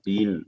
3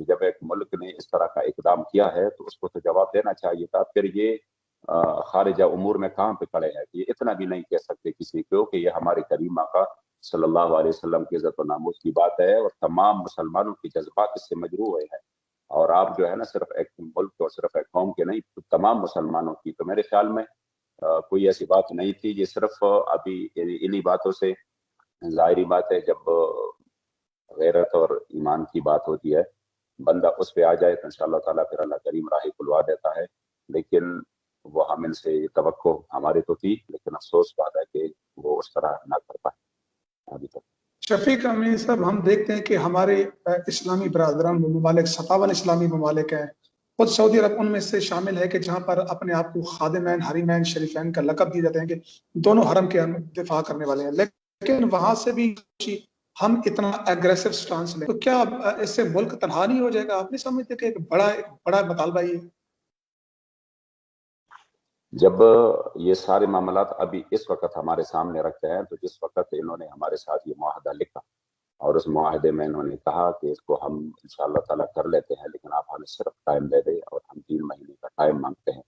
کہ جب ایک ملک نے اس طرح کا اقدام کیا ہے تو اس کو تو جواب دینا چاہیے تھا. پھر یہ خارجہ امور میں کہاں پہ کھڑے ہیں کہ یہ اتنا بھی نہیں کہہ سکتے کسی کو کہ یہ ہمارے کریم آقا صلی اللہ علیہ وسلم کی عزت و ناموس کی بات ہے اور تمام مسلمانوں کی جذبات اس سے مجروح ہوئے ہیں. اور آپ جو ہے نا صرف ایک ملک اور صرف ایک قوم کے نہیں، تمام مسلمانوں کی. تو میرے خیال میں کوئی ایسی بات نہیں تھی. یہ صرف ابھی انہی باتوں سے ظاہری بات ہے جب غیرت اور ایمان کی بات ہوتی ہے بندہ اس پہ آ جائے تو انشاءاللہ تعالیٰ پھر اللہ کریم راہ کھلوا دیتا ہے. لیکن وہ ہم ان سے توقع ہماری تو تھی، لیکن افسوس بات ہے کہ وہ اس طرح نہ کر پائے ابھی تک. شفیق امین صاحب، ہم دیکھتے ہیں کہ ہمارے اسلامی برادران ممالک 57 اسلامی ممالک ہیں، خود سعودی عرب ان میں سے شامل ہے کہ جہاں پر اپنے آپ کو خادمین حریمین شریفین کا لقب دیے جاتے ہیں کہ دونوں حرم کے دفاع کرنے والے ہیں، لیکن وہاں سے بھی ہم اتنا ایگریسو سٹانس لیں تو کیا اس سے ملک تنہا نہیں ہو جائے گا؟ آپ نہیں سمجھتے کہ ایک بڑا مطالبہ یہ؟ جب یہ سارے معاملات ابھی اس وقت ہمارے سامنے رکھتے ہیں تو جس وقت انہوں نے ہمارے ساتھ یہ معاہدہ لکھا اور اس معاہدے میں انہوں نے کہا کہ اس کو ہم انشاءاللہ تعالیٰ کر لیتے ہیں لیکن آپ ہمیں صرف ٹائم دے دیں اور ہم 3 مہینے کا ٹائم مانگتے ہیں،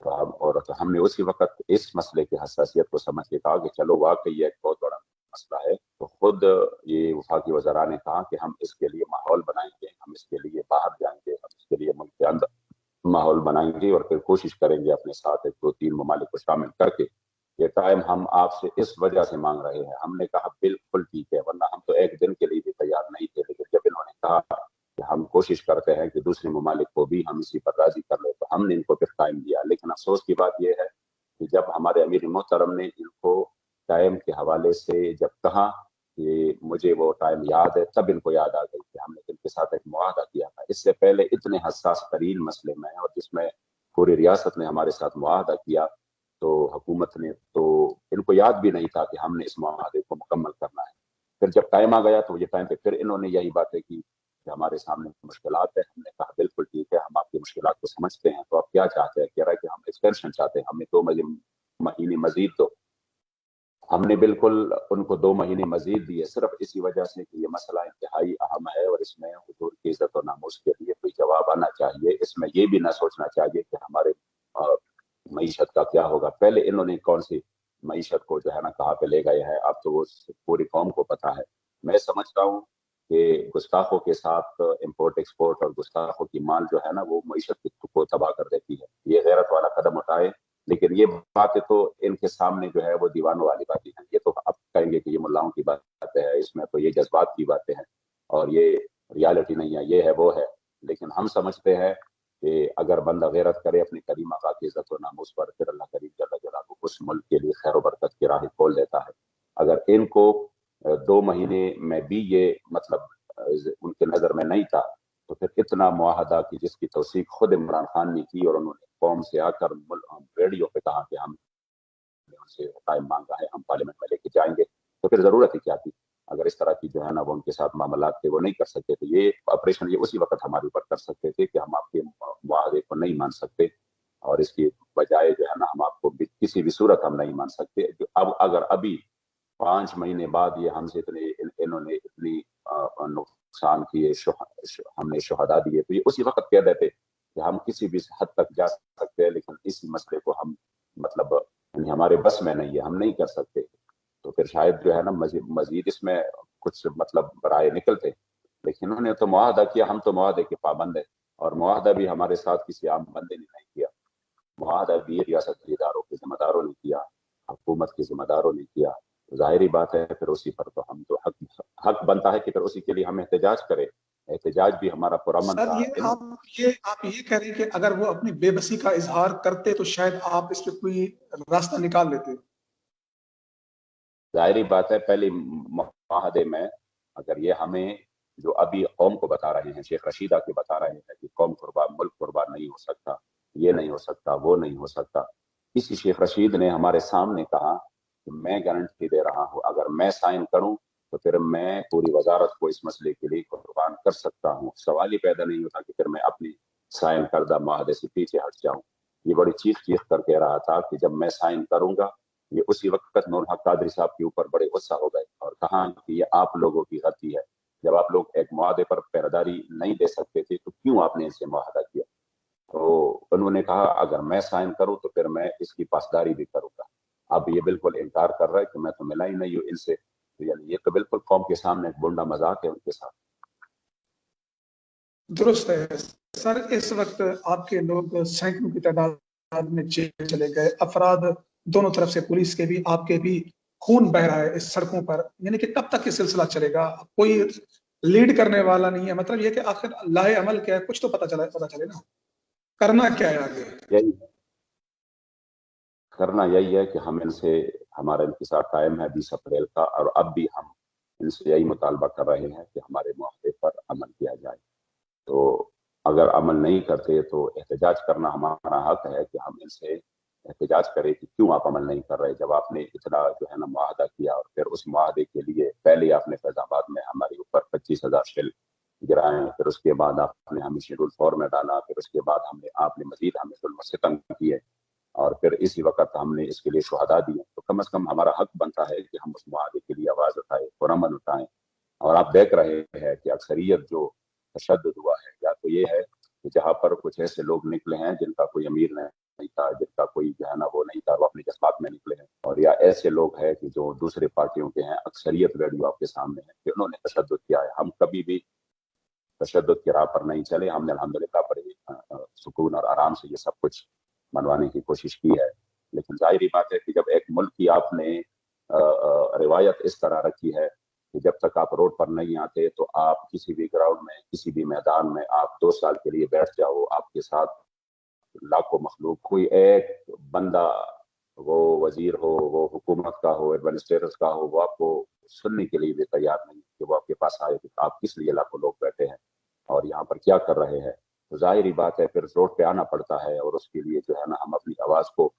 تو ہم نے اسی وقت اس مسئلے کی حساسیت کو سمجھ کے کہا کہ چلو واقعی یہ ایک بہت بڑا مسئلہ ہے. تو خود یہ وفاقی وزراء نے کہا کہ ہم اس کے لیے ماحول بنائیں گے، ہم اس کے لیے باہر جائیں گے، ہم اس کے لیے ملک کے اندر ماحول بنائیں گے اور پھر کوشش کریں گے اپنے ساتھ 2-3 ممالک کو شامل کر کے. یہ ٹائم ہم آپ سے اس وجہ سے مانگ رہے ہیں. ہم نے کہا بالکل ٹھیک ہے، ورنہ ہم تو ایک دن کے لیے بھی تیار نہیں تھے. لیکن جب انہوں نے کہا کہ ہم کوشش کرتے ہیں کہ دوسرے ممالک کو بھی ہم اسی پر راضی کر لیں تو ہم نے ان کو پھر ٹائم دیا. لیکن افسوس کی بات یہ ہے کہ جب ہمارے امیر محترم نے ان کو ٹائم کے حوالے سے جب کہا کہ مجھے وہ ٹائم یاد ہے، تب ان کو یاد آ گئی کہ ہم نے ان کے ساتھ ایک معاہدہ کیا تھا. اس سے پہلے اتنے حساس ترین مسئلے میں اور جس میں پوری ریاست نے ہمارے ساتھ معاہدہ کیا تو حکومت نے تو ان کو یاد بھی نہیں تھا کہ ہم نے اس معاہدے کو مکمل کرنا ہے. پھر جب ٹائم آ گیا تو یہ ٹائم پہ پھر انہوں نے یہی باتیں کی کہ ہمارے سامنے مشکلات ہیں. ہم نے کہا بالکل ٹھیک ہے، ہم آپ کی مشکلات کو سمجھتے ہیں، تو آپ کیا چاہتے ہیں؟ کہہ رہا ہے کہ ہم ایکسٹینشن چاہتے ہیں، ہمیں 2 مہینے مزید دو. ہم نے بالکل ان کو 2 مہینے مزید دیے صرف اسی وجہ سے کہ یہ مسئلہ انتہائی اہم ہے اور اس میں حضور کی عزت و ناموس کے لیے کوئی جواب آنا چاہیے. اس میں یہ بھی نہ سوچنا چاہیے کہ ہمارے معیشت کا کیا ہوگا. پہلے انہوں نے کون سی معیشت کو جو ہے نا کہاں پہ لے گئے ہیں، اب تو وہ پوری قوم کو پتا ہے. میں سمجھتا ہوں کہ گستاخوں کے ساتھ امپورٹ ایکسپورٹ اور گستاخوں کی مال جو ہے نا وہ معیشت کو تباہ کر دیتی ہے. یہ غیرت والا قدم اٹھائے، لیکن یہ باتیں تو ان کے سامنے جو ہے وہ دیوانوں والی باتیں ہیں. یہ تو اب کہیں گے کہ یہ ملاؤں کی باتیں ہے، اس میں تو یہ جذبات کی باتیں ہیں اور یہ ریالٹی نہیں ہے، یہ ہے وہ ہے. لیکن ہم سمجھتے ہیں کہ اگر بندہ غیرت کرے اپنی کریم آقا کی عزت و ناموس پر، پھر اللہ کریم جل جلالہ اس ملک کے لیے خیر و برکت کی راہ کھول دیتا ہے. اگر ان کو 2 مہینے میں بھی یہ مطلب ان کے نظر میں نہیں تھا تو پھر اتنا معاہدہ کی جس کی توثیق خود عمران خان نے کی اور انہوں نے قوم سے آ کر ریڈیو پہ کہا کہ ہم نے ان سے ٹائم مانگا ہے، ہم پارلیمنٹ میں لے کے جائیں گے، تو پھر ضرورت ہی کیا تھی؟ اگر اس طرح کی جو ہے نا وہ ان کے ساتھ معاملات تھے وہ نہیں کر سکتے تھے. یہ آپریشن یہ اسی وقت ہمارے اوپر کر سکتے تھے کہ ہم آپ کے معاہدے کو نہیں مان سکتے اور اس کی بجائے جو ہے نا ہم آپ کو کسی بھی صورت ہم نہیں مان سکتے. اب اگر ابھی 5 مہینے بعد یہ ہم سے انہوں نے اتنی نقصان کیے، ہم نے شہداء دیے، تو یہ اسی وقت کہہ دیتے کہ ہم کسی بھی حد تک جا سکتے ہیں لیکن اسی مسئلے کو ہم مطلب ہمارے بس میں نہیں ہے، ہم نہیں کر سکتے. تو پھر شاید جو ہے نا مزید اس میں کچھ مطلب رائے نکلتے. لیکن انہوں نے تو معاہدہ کیا، ہم تو معاہدے کے پابند ہیں اور معاہدہ بھی ہمارے ساتھ کسی عام بندے نے نہیں کیا. معاہدہ بھی ریاستی اداروں کے ذمہ داروں نے کیا، حکومت کے ذمہ داروں نے کیا. ظاہری بات ہے پھر اسی پر تو ہم تو حق بنتا ہے کہ پھر اسی کے لیے ہم احتجاج کریں. احتجاج بھی ہمارا پرامن سر تھا. آپ یہ کہہ رہے ہیں کہ اگر وہ اپنی بے بسی کا اظہار کرتے تو شاید آپ اس پہ کوئی راستہ نکال لیتے. ظاہری بات ہے پہلی معاہدے میں اگر یہ ہمیں جو ابھی قوم کو بتا رہے ہیں، شیخ رشیدہ کے بتا رہے ہیں کہ قوم قربان ملک قربان نہیں ہو سکتا، یہ نہیں ہو سکتا، وہ نہیں ہو سکتا. اسی شیخ رشید نے ہمارے سامنے کہا کہ میں گارنٹی دے رہا ہوں اگر میں سائن کروں تو پھر میں پوری وزارت کو اس مسئلے کے لیے قربان کر سکتا ہوں. سوال ہی پیدا نہیں ہوتا کہ پھر میں اپنی سائن کردہ معاہدے سے پیچھے ہٹ جاؤں. یہ بڑی چیخ کر کہہ رہا تھا کہ جب میں سائن کروں گا. یہ اسی وقت نور حق قادری صاحب کے اوپر بڑے غصہ ہو گئے اور کہا کہ یہ آپ لوگوں کی غلطی ہے. جب آپ لوگ ایک معاہدے پر پہراداری نہیں دے سکتے تھے تو کیوں آپ نے ان سے معاہدہ کیا؟ تو انہوں نے کہا اگر میں سائن کروں تو پھر میں اس کی پاسداری بھی کروں گا. اب یہ بالکل انکار کر رہا ہے کہ میں تو ملا ہی نہیں ہوں ان سے. یعنی یہ تو بالکل قوم کے سامنے ایک بونڈا مذاق ہے ان کے ساتھ. درست ہے سر. اس وقت آپ کے لوگ سینکڑوں کی تعداد میں جیل چلے گئے. افراد دونوں طرف سے، پولیس کے بھی آپ کے بھی، خون بہ رہا ہے اس سڑکوں پر. یعنی کہ کب تک یہ سلسلہ چلے گا؟ کوئی لیڈ کرنے والا نہیں ہے. مطلب یہ کہ آخر لاہے عمل کیا ہے، کچھ تو پتہ چلے نا، کرنا کیا ہے آگے؟ یہی کرنا یہی ہے کہ ہم ان سے، ہمارا انتظار قائم ہے 20 اپریل کا، اور اب بھی ہم ان سے یہی مطالبہ کر رہے ہیں کہ ہمارے معاہدے پر عمل کیا جائے. تو اگر عمل نہیں کرتے تو احتجاج کرنا ہمارا حق ہے کہ ہم ان سے احتجاج کریں کہ کیوں آپ عمل نہیں کر رہے، جب آپ نے اتنا جو ہے نا معاہدہ کیا، اور پھر اس معاہدے کے لیے پہلے آپ نے فیض آباد میں ہمارے اوپر 25,000 شیل گرائے، پھر اس کے بعد آپ نے ہمیں شیڈول 4 میں ڈالا، پھر اس کے بعد آپ نے مزید ہمیں ظلم و ستم کیے، اور پھر اسی وقت ہم نے اس کے لیے شہداء دیے. تو کم از کم ہمارا حق بنتا ہے کہ ہم اس معاہدے کے لیے آواز اٹھائیں، پرامن اٹھائیں. اور آپ دیکھ رہے ہیں کہ اکثریت جو تشدد ہوا ہے، یا تو یہ ہے کہ جہاں پر کچھ ایسے لوگ نکلے ہیں جن کا کوئی امیر نہیں تھا، جن کا کوئی جو ہے نا وہ نہیں تھا، وہ اپنے جذبات میں نکلے ہیں، اور یا ایسے لوگ ہیں کہ جو دوسرے پارٹیوں کے ہیں. اکثریت ویڈیو آپ کے سامنے ہے کہ انہوں نے تشدد کیا ہے. ہم کبھی بھی تشدد کی راہ پر نہیں چلے. ہم نے الحمدللہ بڑے سکون اور آرام سے یہ سب کچھ منوانے کی کوشش کی ہے. لیکن ظاہری بات ہے کہ جب ایک ملک کی آپ نے روایت اس طرح رکھی ہے کہ جب تک آپ روڈ پر نہیں آتے تو آپ کسی بھی گراؤنڈ میں، کسی بھی میدان میں آپ 2 سال کے لیے بیٹھ جاؤ، آپ کے ساتھ لاکھوں مخلوق، کوئی ایک بندہ، وہ وزیر ہو، وہ حکومت کا ہو، ایڈمنسٹریٹر کا ہو، وہ آپ کو سننے کے لیے بھی تیار نہیں کہ وہ آپ کے پاس آئے کہ آپ کس لیے لاکھوں لوگ بیٹھے ہیں اور یہاں پر کیا کر رہے ہیں. تو ظاہری بات ہے پھر روڈ پہ آنا پڑتا ہے، اور اس کے لیے جو ہے نا ہم اپنی آواز کو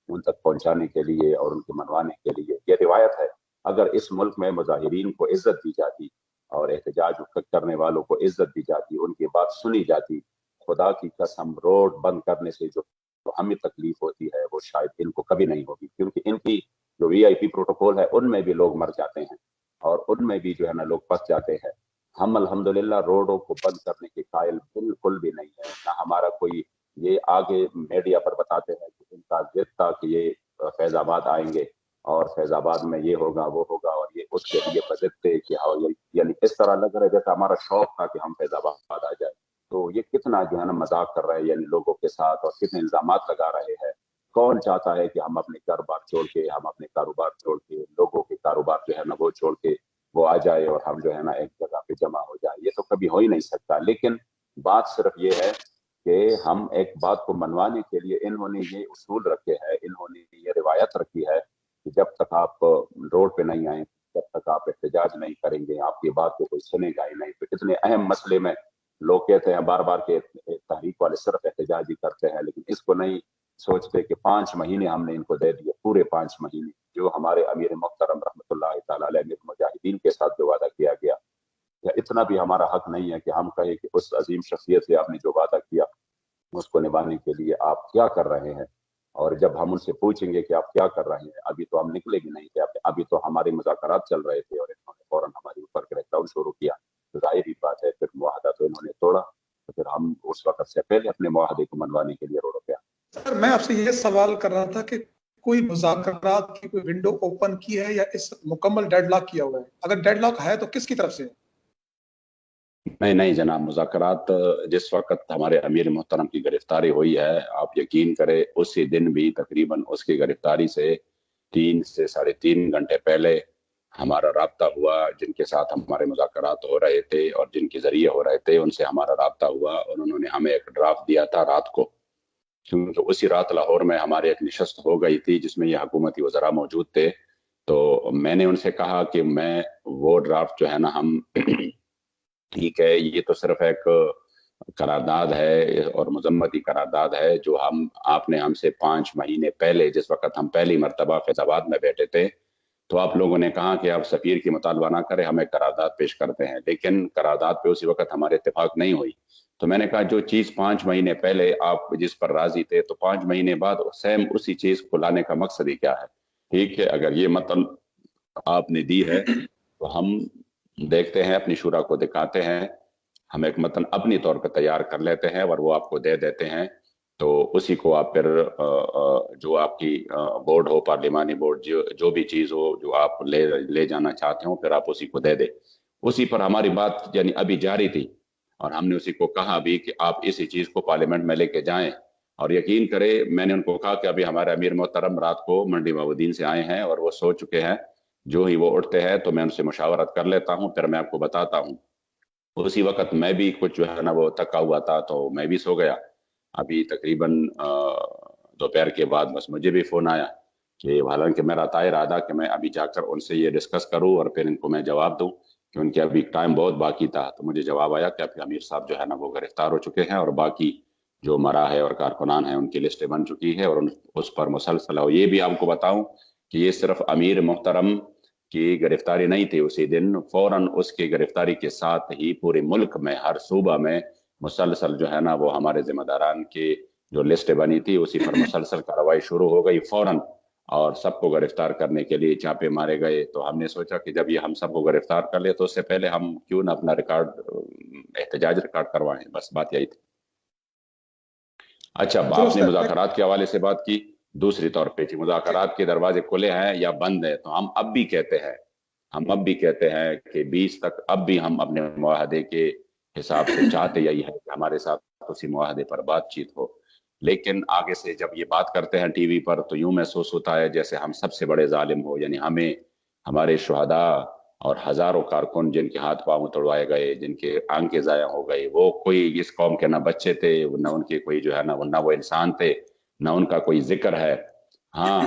ان تک پہنچانے کے لیے اور ان کو منوانے کے لیے. یہ روایت ہے. اگر اس ملک میں مظاہرین کو عزت دی جاتی اور احتجاج کرنے والوں کو عزت دی جاتی، ان کی بات سنی جاتی، خدا کی قسم روڈ بند کرنے سے جو ہمیں تکلیف ہوتی ہے وہ شاید ان کو کبھی نہیں ہوگی. کیونکہ ان کی جو وی آئی پی پروٹوکول ہے ان میں بھی لوگ مر جاتے ہیں اور ان میں بھی جو ہے نا لوگ پھنس جاتے ہیں. ہم الحمدللہ روڈوں کو بند کرنے کے قائل بالکل بھی نہیں ہے. نہ ہمارا کوئی، یہ آگے میڈیا پر بتاتے ہیں کہ ان کا ضد تھا کہ یہ فیض آباد آئیں گے اور فیض آباد میں یہ ہوگا وہ ہوگا، اور یہ اس کے لیے بضد تھے کہ یعنی اس طرح لگ رہا ہے جیسا ہمارا شوق تھا کہ ہم فیض آباد آ جائے. تو یہ کتنا جو ہے نا مذاق کر رہے ہیں یعنی لوگوں کے ساتھ، اور کتنے الزامات لگا رہے ہیں. کون چاہتا ہے کہ ہم اپنے گھر بار چھوڑ کے، ہم اپنے کاروبار چھوڑ کے، لوگوں کے کاروبار جو ہے نا وہ چھوڑ کے وہ آ جائے اور ہم جو ہے نا ایک جگہ پہ جمع ہو جائے؟ یہ تو کبھی ہو ہی نہیں سکتا. لیکن بات صرف یہ ہے کہ ہم ایک بات کو منوانے کے لیے انہوں نے یہ اصول رکھے ہیں، انہوں نے یہ روایت رکھی ہے کہ جب تک آپ روڈ پہ نہیں آئیں، جب تک آپ احتجاج نہیں کریں گے، آپ کی بات کو کوئی سنے گا ہی نہیں. تو اتنے اہم مسئلے میں لوگ کہتے ہیں بار بار کہ تحریک والے صرف احتجاج ہی کرتے ہیں، لیکن اس کو نہیں سوچتے کہ 5 مہینے ہم نے ان کو دے دیے، پورے 5 مہینے جو ہمارے امیر محترم رحمۃ اللہ تعالی علیہ مجاہدین کے ساتھ جو وعدہ کیا گیا. یا اتنا بھی ہمارا حق نہیں ہے کہ ہم کہیں کہ اس عظیم شخصیت سے آپ نے جو وعدہ کیا اس کو نبھانے کے لیے آپ کیا کر رہے ہیں؟ اور جب ہم ان سے پوچھیں گے کہ آپ کیا کر رہے ہیں، ابھی تو ہم نکلے بھی نہیں تھے، ابھی تو ہمارے مذاکرات چل رہے تھے اور انہوں نے فوراً ہمارے اوپر کریک ڈاؤن شروع کیا. تو ظاہری بات ہے پھر معاہدہ تو انہوں نے توڑا، تو پھر ہم اس وقت سے پہلے اپنے معاہدے کو منوانے کے لیے روڈوں پہ آئے. سر میں آپ سے یہ سوال کر رہا تھا کہ کوئی مذاکرات کی کوئی ونڈو اوپن کی ہے یا اس مکمل ڈیڈ لاک کیا ہوا ہے؟ اگر ڈیڈ لاک ہے تو کس کی طرف سے؟ نہیں جناب، مذاکرات جس وقت ہمارے امیر محترم کی گرفتاری ہوئی ہے، آپ یقین کریں اسی دن بھی تقریباً اس کی گرفتاری سے 3 سے 3.5 گھنٹے پہلے ہمارا رابطہ ہوا. جن کے ساتھ ہمارے مذاکرات ہو رہے تھے اور جن کے ذریعے ہو رہے تھے ان سے ہمارا رابطہ ہوا، اور انہوں نے ہمیں ایک ڈرافٹ دیا تھا رات کو. کیونکہ اسی رات لاہور میں ہمارے ایک نشست ہو گئی تھی جس میں یہ حکومتی وزراء موجود تھے. تو میں نے ان سے کہا کہ میں وہ ڈرافٹ جو ہے نا ہم ٹھیک ہے، یہ تو صرف ایک قرارداد ہے اور مذمتی قرارداد ہے جو آپ نے ہم سے 5 مہینے پہلے، جس وقت ہم پہلی مرتبہ فیض آباد میں بیٹھے تھے، تو آپ لوگوں نے کہا کہ آپ سفیر کی مطالبہ نہ کریں، ہم ایک قرارداد پیش کرتے ہیں. لیکن قرارداد پہ اسی وقت ہمارے اتفاق نہیں ہوئی. تو میں نے کہا جو چیز 5 مہینے پہلے آپ جس پر راضی تھے، تو 5 مہینے بعد سیم اسی چیز کو لانے کا مقصد ہی کیا ہے؟ ٹھیک ہے، اگر یہ مطلب آپ نے دی ہے تو ہم دیکھتے ہیں, اپنی شورا کو دکھاتے ہیں, ہم ایک متن اپنی طور پہ تیار کر لیتے ہیں اور وہ آپ کو دے دیتے ہیں, تو اسی کو آپ پھر جو آپ کی بورڈ ہو, پارلیمانی بورڈ, جو بھی چیز ہو جو آپ لے جانا چاہتے ہو, پھر آپ اسی کو دے دیں. اسی پر ہماری بات یعنی ابھی جاری تھی, اور ہم نے اسی کو کہا بھی کہ آپ اسی چیز کو پارلیمنٹ میں لے کے جائیں. اور یقین کرے, میں نے ان کو کہا کہ ابھی ہمارے امیر محترم رات کو منڈی بہاؤالدین سے آئے ہیں اور وہ سو چکے ہیں, جو ہی وہ اٹھتے ہیں تو میں ان سے مشاورت کر لیتا ہوں, پھر میں آپ کو بتاتا ہوں. اسی وقت میں بھی کچھ جو ہے نا وہ تھکا ہوا تھا, تو میں بھی سو گیا. ابھی تقریباً دوپہر کے بعد بس مجھے بھی فون آیا کہ حالانکہ میرا تھا ارادہ کہ میں ابھی جا کر ان سے یہ ڈسکس کروں اور پھر ان کو میں جواب دوں, کہ ان کے ابھی ٹائم بہت باقی تھا. تو مجھے جواب آیا کہ ابھی امیر صاحب جو ہے نا وہ گرفتار ہو چکے ہیں, اور باقی جو مرا ہے اور کارکنان ہیں ان کی لسٹیں بن چکی ہے, اور اس پر مسلسل. اور یہ بھی آپ کو بتاؤں کہ یہ صرف امیر محترم کی گرفتاری نہیں تھی اسی دن, فوراً اس کی گرفتاری کے ساتھ ہی پورے ملک میں ہر صوبہ میں مسلسل جو ہے نا وہ ہمارے ذمہ داران کی جو لسٹ بنی تھی اسی پر مسلسل کارروائی شروع ہو گئی فوراً, اور سب کو گرفتار کرنے کے لیے چھاپے مارے گئے. تو ہم نے سوچا کہ جب یہ ہم سب کو گرفتار کر لے تو اس سے پہلے ہم کیوں نہ اپنا احتجاج ریکارڈ کروائیں, بس بات یہی تھی. اچھا, آپ نے مذاکرات کے حوالے سے بات کی, دوسری طور پہ مذاکرات کے دروازے کھلے ہیں یا بند ہیں, تو ہم اب بھی کہتے ہیں کہ 20 تک اب بھی ہم اپنے معاہدے کے حساب سے چاہتے یہی ہے کہ ہمارے ساتھ اسی معاہدے پر بات چیت ہو. لیکن آگے سے جب یہ بات کرتے ہیں ٹی وی پر تو یوں محسوس ہوتا ہے جیسے ہم سب سے بڑے ظالم ہو, یعنی ہمیں, ہمارے شہداء اور ہزاروں کارکن جن کے ہاتھ پاؤں توڑوائے گئے, جن کے آنکھیں ضائع ہو گئی, وہ کوئی اس قوم کے نہ بچے تھے, نہ ان کے کوئی جو ہے نہ وہ انسان تھے, نہ ان کا کوئی ذکر ہے. ہاں,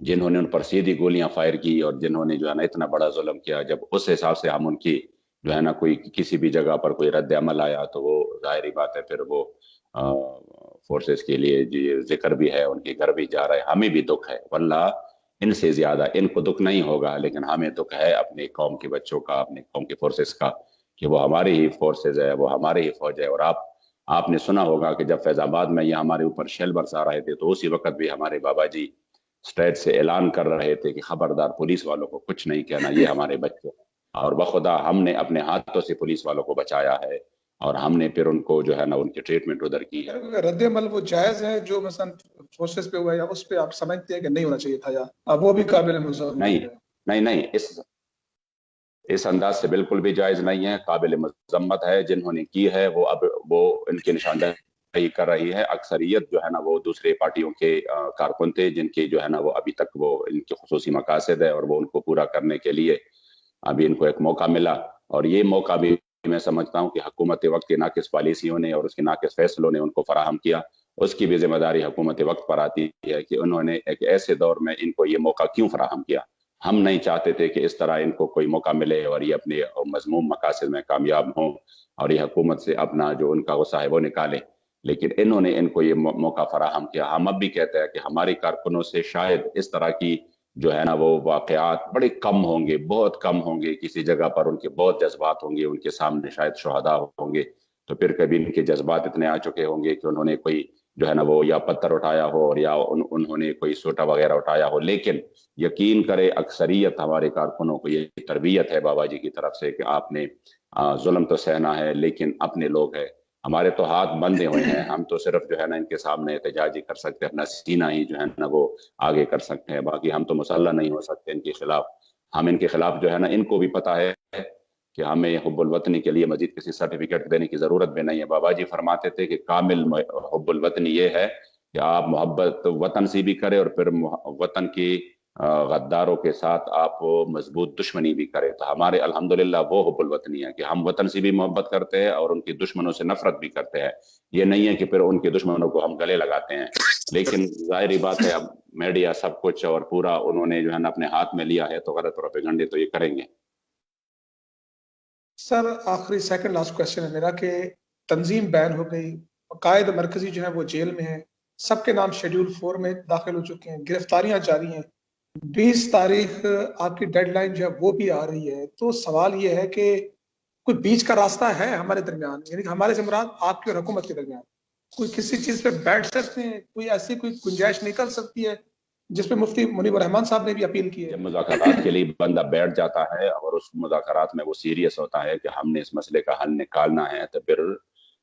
جنہوں نے ان پر سیدھی گولیاں فائر کی اور جنہوں نے جو ہے نا اتنا بڑا ظلم کیا, جب اس حساب سے ہم ان کی جو ہے نا کوئی کسی بھی جگہ پر کوئی رد عمل آیا تو وہ ظاہری بات ہے پھر وہ فورسز کے لیے جو ذکر بھی ہے, ان کے گھر بھی جا رہے ہیں. ہمیں بھی دکھ ہے, واللہ ان سے زیادہ ان کو دکھ نہیں ہوگا, لیکن ہمیں دکھ ہے اپنے قوم کے بچوں کا, اپنے قوم کے فورسز کا, کہ وہ ہمارے ہی فورسز ہے, وہ ہمارے ہی فوج ہے. اور آپ نے سنا ہوگا کہ جب فیض آباد میں یہ ہمارے اوپر شیل برسا رہے تھے تو اسی وقت بھی ہمارے بابا جی اسٹیج سے اعلان کر رہے تھے کہ خبردار پولیس والوں کو کچھ نہیں کہنا, یہ ہمارے بچے. اور بخدا ہم نے اپنے ہاتھوں سے پولیس والوں کو بچایا ہے, اور ہم نے پھر ان کو جو ہے نا ان کی ٹریٹمنٹ ادھر کی ہے. رد عمل وہ جائز ہے جو مثلا فورسز پہ ہوا ہے, یا اس پہ آپ سمجھتے ہیں کہ نہیں ہونا چاہیے تھا, یا وہ بھی قابل مذمت ہے؟ نہیں, اس انداز سے بالکل بھی جائز نہیں ہے, قابل مذمت ہے. جنہوں نے کی ہے وہ ان کی نشاندہی کر رہی ہے. اکثریت جو ہے نا وہ دوسرے پارٹیوں کے کارکن تھے, جن کے جو ہے نا وہ ابھی تک وہ ان کے خصوصی مقاصد ہے, اور وہ ان کو پورا کرنے کے لیے ابھی ان کو ایک موقع ملا. اور یہ موقع بھی میں سمجھتا ہوں کہ حکومت وقت کی ناقص پالیسیوں نے اور اس کے ناقص فیصلوں نے ان کو فراہم کیا. اس کی بھی ذمہ داری حکومت وقت پر آتی ہے کہ انہوں نے ایک ایسے دور میں ان کو یہ موقع کیوں فراہم کیا. ہم نہیں چاہتے تھے کہ اس طرح ان کو کوئی موقع ملے اور یہ اپنے مذموم مقاصد میں کامیاب ہوں اور یہ حکومت سے اپنا جو ان کا غصہ ہے وہ نکالے, لیکن انہوں نے ان کو یہ موقع فراہم کیا. ہم اب بھی کہتے ہیں کہ ہماری کارکنوں سے شاید اس طرح کی جو ہے نا وہ واقعات بڑے کم ہوں گے, بہت کم ہوں گے. کسی جگہ پر ان کے بہت جذبات ہوں گے, ان کے سامنے شاید شہداء ہوں گے, تو پھر کبھی ان کے جذبات اتنے آ چکے ہوں گے کہ انہوں نے کوئی جو ہے نا وہ یا پتھر اٹھایا ہو اور یا انہوں نے کوئی سوٹا وغیرہ اٹھایا ہو. لیکن یقین کرے اکثریت ہمارے کارکنوں کو یہ تربیت ہے بابا جی کی طرف سے کہ آپ نے ظلم تو سہنا ہے لیکن اپنے لوگ ہیں. ہمارے تو ہاتھ بندھے ہوئے ہیں, ہم تو صرف جو ہے نا ان کے سامنے احتجاج ہی کر سکتے ہیں, اپنا سینہ ہی جو ہے نا وہ آگے کر سکتے ہیں, باقی ہم تو مسلح نہیں ہو سکتے ان کے خلاف. ہم ان کے خلاف جو ہے نا, ان کو بھی پتا ہے کہ ہمیں حب الوطنی کے لیے مزید کسی سرٹیفکیٹ دینے کی ضرورت بھی نہیں ہے. بابا جی فرماتے تھے کہ کامل حب الوطنی یہ ہے کہ آپ محبت وطن سے بھی کرے اور پھر وطن کی غداروں کے ساتھ آپ مضبوط دشمنی بھی کرے. تو ہمارے الحمدللہ وہ حب الوطنی ہے کہ ہم وطن سے بھی محبت کرتے ہیں اور ان کے دشمنوں سے نفرت بھی کرتے ہیں. یہ نہیں ہے کہ پھر ان کے دشمنوں کو ہم گلے لگاتے ہیں. لیکن ظاہری بات ہے اب میڈیا سب کچھ اور پورا انہوں نے جو ہے نا اپنے ہاتھ میں لیا ہے, تو غلط پروپیگنڈے تو یہ کریں گے. سر آخری سیکنڈ لاسٹ کوشچن ہے میرا کہ تنظیم بین ہو گئی, قائد مرکزی جو ہے وہ جیل میں ہے, سب کے نام شیڈول 4 میں داخل ہو چکے ہیں, گرفتاریاں جاری ہیں, 20 تاریخ آپ کی ڈیڈ لائن جو ہے وہ بھی آ رہی ہے. تو سوال یہ ہے کہ کوئی بیچ کا راستہ ہے ہمارے درمیان, یعنی کہ ہمارے سے مراد آپ کی اور حکومت کے درمیان کوئی کسی چیز پہ بیٹھ سکتے ہیں, کوئی ایسی کوئی گنجائش نکل سکتی ہے جس پہ مفتی منیب الرحمان صاحب نے بھی اپیل کی ہے. جب مذاکرات کے لیے بندہ بیٹھ جاتا ہے اور اس مذاکرات میں وہ سیریس ہوتا ہے کہ ہم نے اس مسئلے کا حل نکالنا ہے تو پھر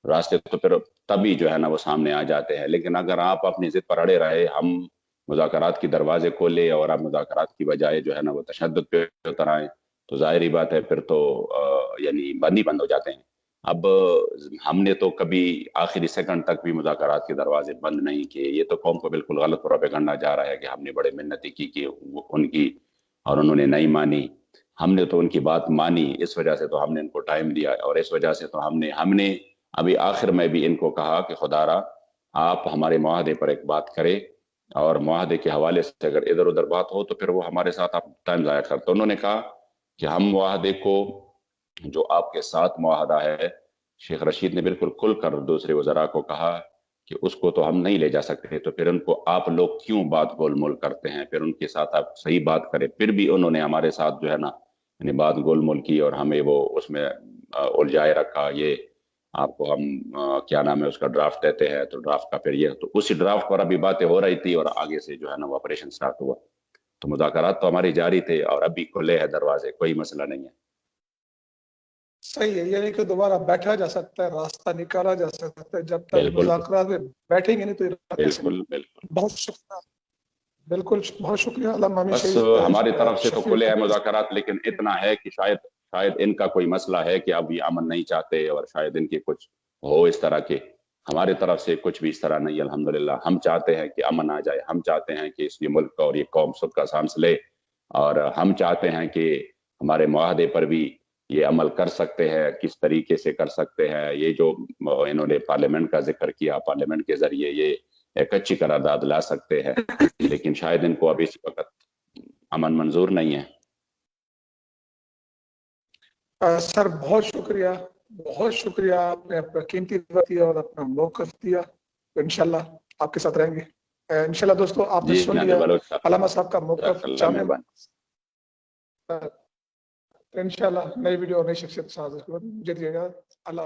راستے تو پھر تبھی جو ہے نا وہ سامنے آ جاتے ہیں. لیکن اگر آپ اپنی ضد پر اڑے رہے, ہم مذاکرات کی دروازے کھولے اور آپ مذاکرات کی بجائے جو ہے نا وہ تشدد پہ اتر آئے تو ظاہری بات ہے پھر تو یعنی بند ہو جاتے ہیں. اب ہم نے تو کبھی آخری سیکنڈ تک بھی مذاکرات کے دروازے بند نہیں کیے. یہ تو قوم کو بالکل غلط پروپیگنڈا جا رہا ہے کہ ہم نے بڑے منتیں کی ان کی اور انہوں نے نہیں مانی. ہم نے تو ان کی بات مانی, اس وجہ سے تو ہم نے ان کو ٹائم دیا, اور اس وجہ سے تو ہم نے ابھی آخر میں بھی ان کو کہا کہ خدا را آپ ہمارے معاہدے پر ایک بات کریں, اور معاہدے کے حوالے سے اگر ادھر ادھر بات ہو تو پھر وہ ہمارے ساتھ آپ ٹائم ضائع کرتے. تو انہوں نے کہا کہ ہم معاہدے کو, جو آپ کے ساتھ معاہدہ ہے, شیخ رشید نے بالکل کھل کر دوسرے وزراء کو کہا کہ اس کو تو ہم نہیں لے جا سکتے, تو پھر ان کو آپ لوگ کیوں بات گول مول کرتے ہیں, پھر ان کے ساتھ آپ صحیح بات کریں. پھر بھی انہوں نے ہمارے ساتھ جو ہے نا یعنی بات گول مول کی اور ہمیں وہ اس میں الجھائے رکھا. یہ آپ کو ہم کیا نام ہے اس کا ڈرافٹ دیتے ہیں, تو ڈرافٹ کا پھر یہ, تو اسی ڈرافٹ پر ابھی باتیں ہو رہی تھی اور آگے سے جو ہے نا وہ آپریشن سٹارٹ ہوا. تو مذاکرات تو ہماری جاری تھے اور ابھی کھلے ہیں دروازے, کوئی مسئلہ نہیں ہے. صحیح ہے, یعنی کہ دوبارہ بیٹھا جا سکتا ہے, راستہ نکالا جا سکتا ہے. جب تک بالکل مذاکرات میں بیٹھیں گے نہیں تو بالکل بالکل. بہت شکریہ, بالکل بہت شکریہ. علامہ بس ہماری طرف سے تو کھلے ہیں مذاکرات, لیکن اتنا ہے کہ شاید ان کا کوئی مسئلہ ہے کہ اب یہ امن نہیں چاہتے, اور شاید ان کے کچھ ہو اس طرح کے. ہماری طرف سے کچھ بھی اس طرح نہیں, الحمدللہ. ہم چاہتے ہیں کہ امن آ جائے, ہم چاہتے ہیں کہ اس ملک اور یہ قوم سب کا سانس لے, اور ہم چاہتے ہیں کہ ہمارے معاہدے پر بھی یہ عمل کر سکتے ہیں. کس طریقے سے کر سکتے ہیں, یہ جو انہوں نے پارلیمنٹ کا ذکر کیا, پارلیمنٹ کے ذریعے یہ ایک اچھی قرارداد لا سکتے ہیں, لیکن شاید ان کو ابھی اس وقت امن منظور نہیں ہے. سر بہت شکریہ, بہت شکریہ. آپ نے اپنا قیمتی وقت دیا اور اپنا موقف دیا. انشاءاللہ آپ کے ساتھ رہیں گے. انشاءاللہ دوستو, آپ نے سن لیا علامہ صاحب کا موقف. انشاءاللہ نئی ویڈیو اور نئی شخصیت کے ساتھ. اللہ